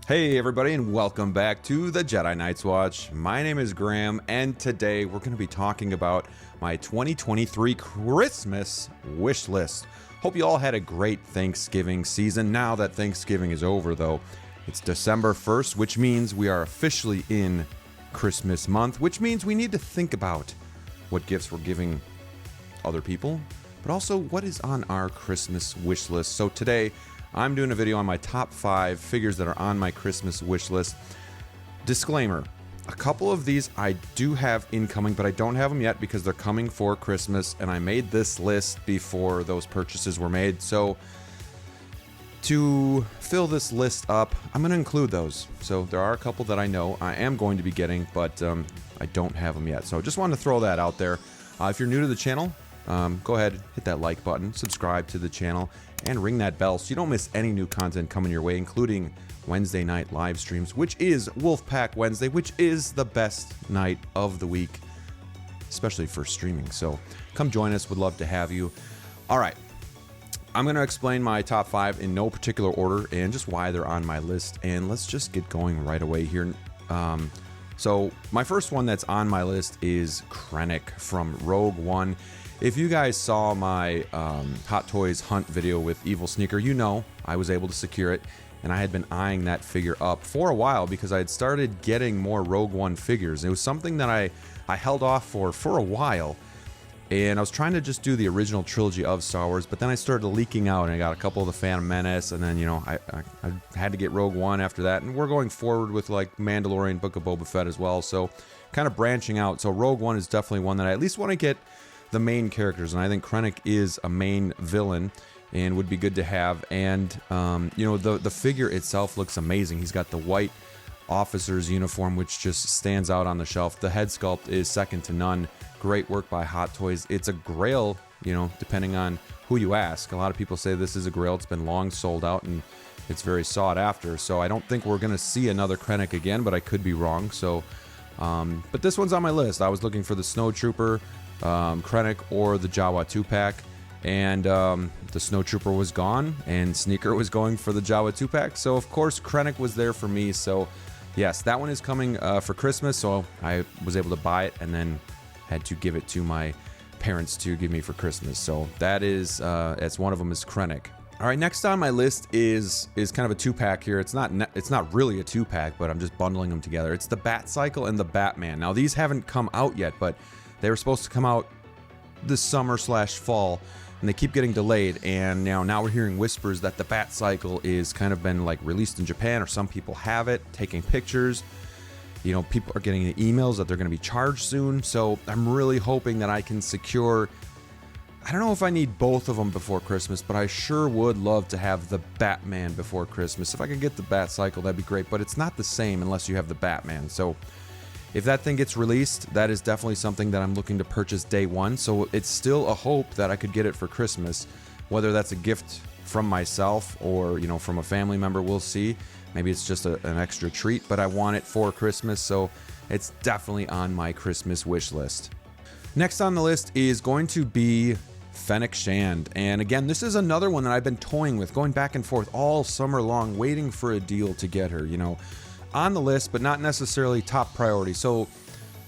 Hey everybody, and welcome back to the Jedi Knights Watch. My name is Graham, and today we're going to be talking about my 2023 Christmas wish list. Hope you all had a great Thanksgiving season. Now that Thanksgiving is over though, it's December 1st, which means we are officially in Christmas month, which means we need to think about what gifts we're giving other people, but also what is on our Christmas wish list. So today, I'm doing a video on my top 5 figures that are on my Christmas wish list. Disclaimer, a couple of these I do have incoming, but I don't have them yet because they're coming for Christmas, and I made this list before those purchases were made. So to fill this list up, I'm going to include those. So there are a couple that I know I am going to be getting, but I don't have them yet. So just wanted to throw that out there. If you're new to the channel, go ahead, hit that like button, subscribe to the channel, and ring that bell so you don't miss any new content coming your way, including Wednesday night live streams, which is Wolfpack Wednesday, which is the best night of the week, especially for streaming. So come join us. Would love to have you. All right. I'm going to explain my top 5 in no particular order and just why they're on my list. And let's just get going right away here. So my first one that's on my list is Fennec from Rogue One. If you guys saw my Hot Toys hunt video with Evil Sneaker, you know I was able to secure it, and I had been eyeing that figure up for a while because I had started getting more Rogue One figures. It was something that I held off for a while, and I was trying to just do the original trilogy of Star Wars, but then I started leaking out, and I got a couple of the Phantom Menace, and then, you know, I had to get Rogue One after that, and we're going forward with, like, Mandalorian, Book of Boba Fett as well, so kind of branching out. So Rogue One is definitely one that I at least want to get the main characters, and I think Fennec is a main villain and would be good to have. And you know, the figure itself looks amazing. He's got the white officer's uniform, which just stands out on the shelf. The head sculpt is second to none. Great work by Hot Toys. It's a grail, you know, depending on who you ask. A lot of people say this is a grail. It's been long sold out and it's very sought after, so I don't think we're gonna see another Fennec again, but I could be wrong. So but this one's on my list. I was looking for the Snowtrooper, Fennec, or the Jawa 2-pack, and the Snowtrooper was gone and Sneaker was going for the Jawa 2-pack, so of course Fennec was there for me. So yes, that one is coming for Christmas, so I was able to buy it and then had to give it to my parents to give me for Christmas. So that is as one of them is Fennec. All right, next on my list is kind of a 2-pack here. It's not really a 2-pack, but I'm just bundling them together. It's the Bat Cycle and the Batman. Now these haven't come out yet, but they were supposed to come out this summer/fall, and they keep getting delayed. And now we're hearing whispers that the Bat Cycle is kind of been like released in Japan, or some people have it, taking pictures. You know, people are getting the emails that they're going to be charged soon. So I'm really hoping that I can secure. I don't know if I need both of them before Christmas, but I sure would love to have the Batman before Christmas. If I could get the Bat Cycle, that'd be great. But it's not the same unless you have the Batman. So if that thing gets released, that is definitely something that I'm looking to purchase day one. So it's still a hope that I could get it for Christmas. Whether that's a gift from myself or, you know, from a family member, we'll see. Maybe it's just an extra treat, but I want it for Christmas. So it's definitely on my Christmas wish list. Next on the list is going to be Fennec Shand. And again, this is another one that I've been toying with, going back and forth all summer long, waiting for a deal to get her, you know, on the list, but not necessarily top priority. So,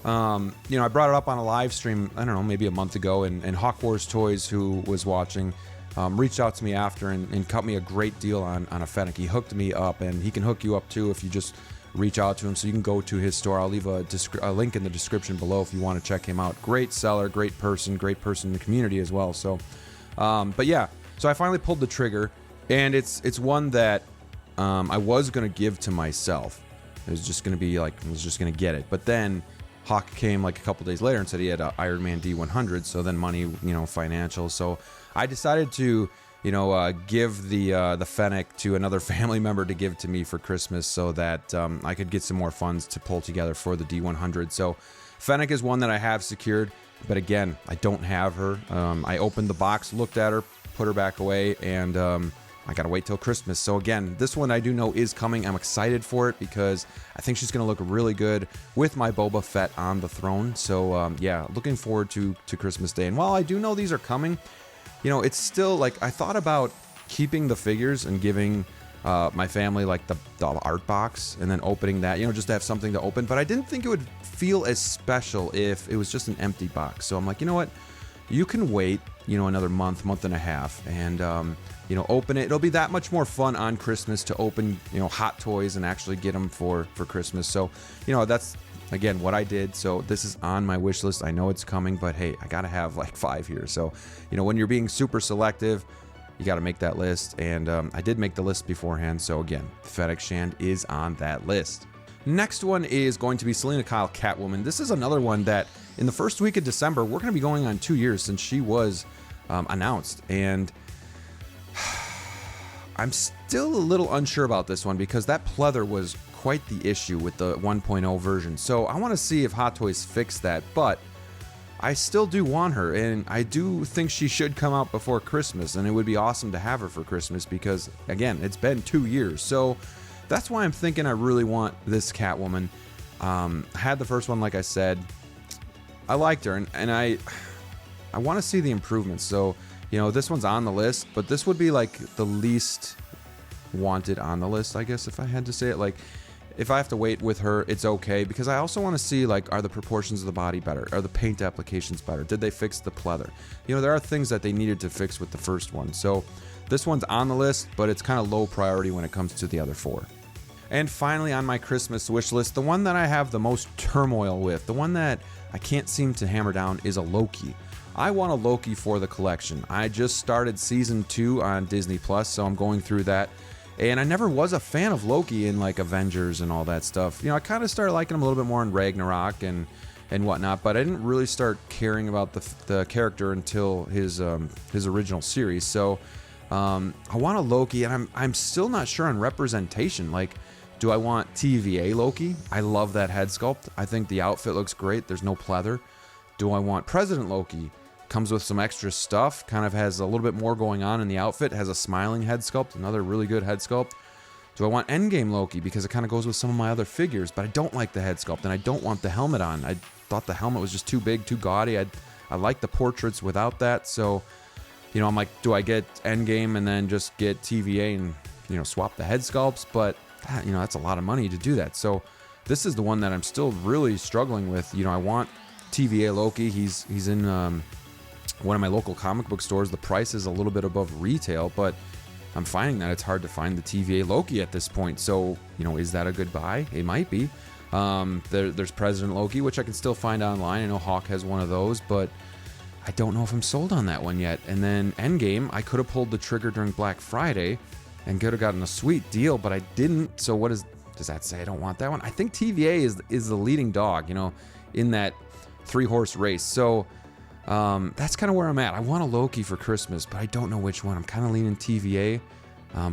you know, I brought it up on a live stream, I don't know, maybe a month ago, and Hawk Wars Toys, who was watching, reached out to me after and cut me a great deal on a Fennec. He hooked me up, and he can hook you up too if you just reach out to him. So you can go to his store. I'll leave a link in the description below if you want to check him out. Great seller, great person in the community as well. So, but yeah, so I finally pulled the trigger, and it's one that I was going to give to myself. It was just going to be like, I was just going to get it. But then Hawk came like a couple days later and said he had an Iron Man D100. So then money, you know, financial. So I decided to, you know, give the Fennec to another family member to give to me for Christmas so that I could get some more funds to pull together for the D100. So Fennec is one that I have secured. But again, I don't have her. I opened the box, looked at her, put her back away, and I gotta wait till Christmas. So again, this one I do know is coming. I'm excited for it because I think she's gonna look really good with my Boba Fett on the throne. So yeah, looking forward to Christmas Day. And while I do know these are coming, you know, it's still like I thought about keeping the figures and giving my family like the art box and then opening that, just to have something to open. But I didn't think it would feel as special if it was just an empty box. So I'm like, you know what? You can wait, another month and a half, and open it. It'll be that much more fun on Christmas to open, Hot Toys and actually get them for Christmas. So, that's again what I did. So this is on my wish list. I know it's coming, but hey, I gotta have like 5 here. So, when you're being super selective, you got to make that list. And I did make the list beforehand. So again, Fennec Shand is on that list. Next one is going to be Selena Kyle Catwoman. This is another one that in the first week of December, we're going to be going on 2 years since she was announced. And I'm still a little unsure about this one because that pleather was quite the issue with the 1.0 version. So I want to see if Hot Toys fix that. But I still do want her, and I do think she should come out before Christmas, and it would be awesome to have her for Christmas because, again, it's been 2 years. So that's why I'm thinking I really want this Catwoman. I had the first one, like I said. I liked her, and I want to see the improvements. So, this one's on the list, but this would be like the least wanted on the list, I guess, if I had to say it. Like, if I have to wait with her, it's okay, because I also want to see, like, are the proportions of the body better? Are the paint applications better? Did they fix the pleather? There are things that they needed to fix with the first one. So this one's on the list, but it's kind of low priority when it comes to the other 4. And finally, on my Christmas wish list, the one that I have the most turmoil with, the one that I can't seem to hammer down, is a Loki. I want a Loki for the collection. I just started season 2 on Disney Plus, so I'm going through that. And I never was a fan of Loki in like Avengers and all that stuff. I kind of started liking him a little bit more in Ragnarok and whatnot, but I didn't really start caring about the character until his original series. So I want a Loki, and I'm still not sure on representation. Like, do I want TVA Loki? I love that head sculpt. I think the outfit looks great. There's no pleather. Do I want President Loki? Comes with some extra stuff, kind of has a little bit more going on in the outfit, has a smiling head sculpt, another really good head sculpt. Do I want Endgame Loki? Because it kind of goes with some of my other figures, but I don't like the head sculpt, and I don't want the helmet on. I thought the helmet was just too big, too gaudy. I like the portraits without that, so, I'm like, do I get Endgame and then just get TVA and, swap the head sculpts? But, that's a lot of money to do that. So this is the one that I'm still really struggling with. I want TVA Loki. He's in one of my local comic book stores. The price is a little bit above retail, but I'm finding that it's hard to find the TVA Loki at this point. So, is that a good buy? It might be. There's President Loki, which I can still find online. I know Hawk has one of those, but I don't know if I'm sold on that one yet. And then Endgame, I could have pulled the trigger during Black Friday and could have gotten a sweet deal, but I didn't. So what does that say? I don't want that one. I think TVA is the leading dog, in that 3-horse race. So that's kind of where I'm at. I want a Loki for Christmas, but I don't know which one. I'm kind of leaning TVA.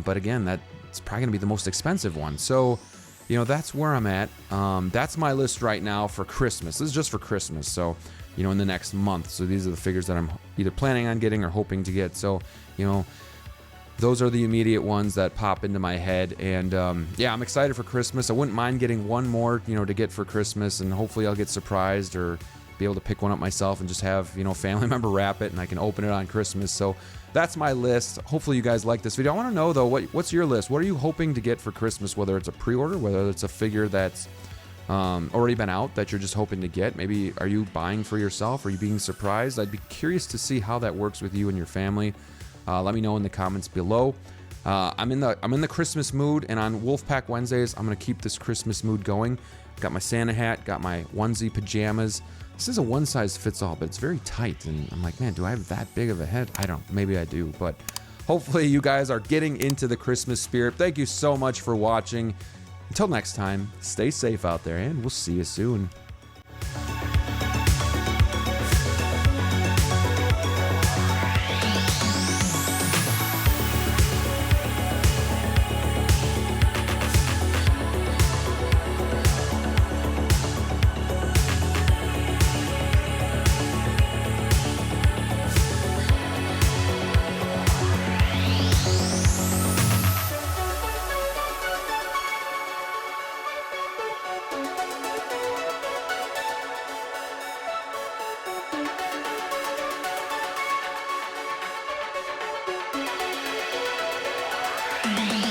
But again, that's probably going to be the most expensive one. So, that's where I'm at. That's my list right now for Christmas. This is just for Christmas. So, in the next month. So these are the figures that I'm either planning on getting or hoping to get. So, those are the immediate ones that pop into my head. And I'm excited for Christmas. I wouldn't mind getting one more, to get for Christmas, and hopefully I'll get surprised or be able to pick one up myself and just have, family member wrap it, and I can open it on Christmas. So that's my list. Hopefully you guys like this video. I want to know though, what's your list? What are you hoping to get for Christmas? Whether it's a pre-order, whether it's a figure that's already been out that you're just hoping to get. Maybe are you buying for yourself? Are you being surprised? I'd be curious to see how that works with you and your family. Let me know in the comments below. I'm in the Christmas mood, and on Wolfpack Wednesdays, I'm gonna keep this Christmas mood going. Got my Santa hat, got my onesie pajamas. This is a one size fits all, but it's very tight, and I'm like, man, do I have that big of a head? I don't. Maybe I do, but hopefully you guys are getting into the Christmas spirit. Thank you so much for watching. Until next time, stay safe out there, and we'll see you soon. Bye.